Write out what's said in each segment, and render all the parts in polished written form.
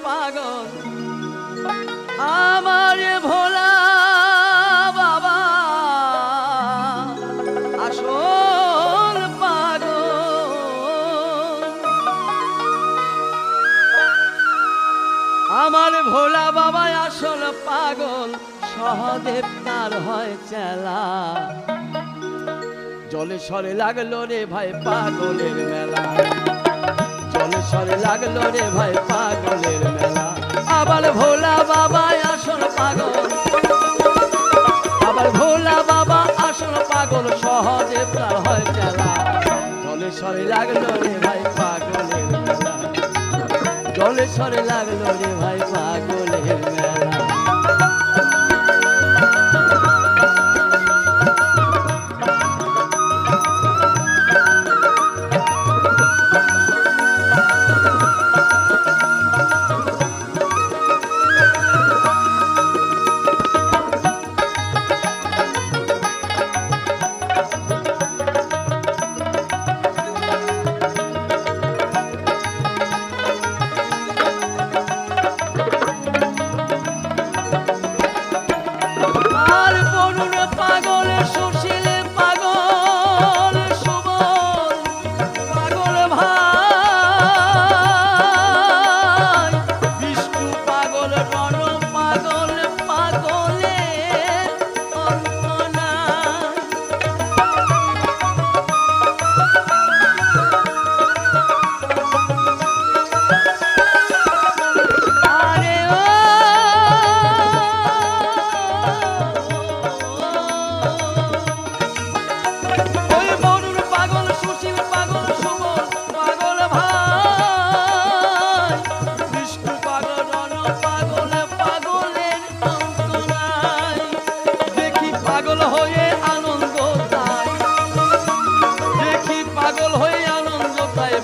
পাগল আমার ভোলা বাবা আসল পাগল আমার ভোলা বাবা আসল পাগল সহদেব তার হয় চেলা জলে সরে লাগলো রে ভাই পাগলের মেলা জলে সরে লাগলো রে ভাই পাগলের মেলা আবার ভোলা বাবা আসল পাগল আবার ভোলা বাবা আসল পাগল সহজে তার হয় চেলা জলে সরে লাগলো রে ভাই পাগলের মেলা জলে সরে লাগলো রে ভাই পাগলের মেলা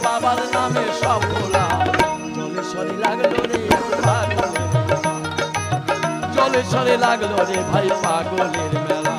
বাবার নামে সব ভোলা জলে সরে লাগলো রে পাগলের জলে সরে লাগলো রে ভাই পাগলের মেলা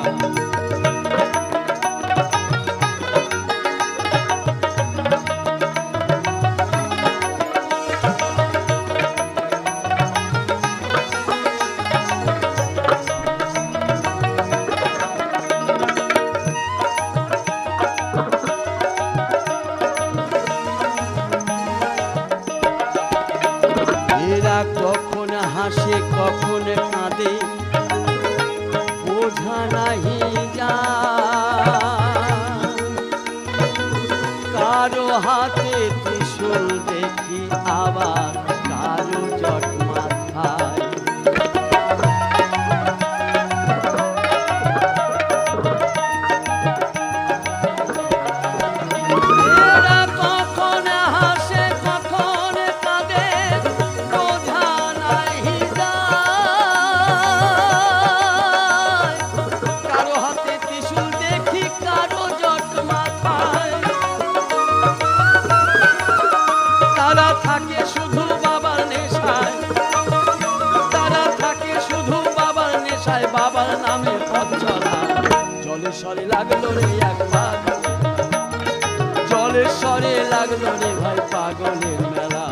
কখন হাসে কখন কাঁদে বোঝা নাহি যায় কারো হাতে ত্রিশূল দেখি আবার কারো জট মাথায় তারা থাকে শুধু বাবার নেশায় বাবার নামে পথ চলা জলে সরে লাগলো রে এক পাগল জলে সরে লাগলো রে ভাই পাগলের মেলা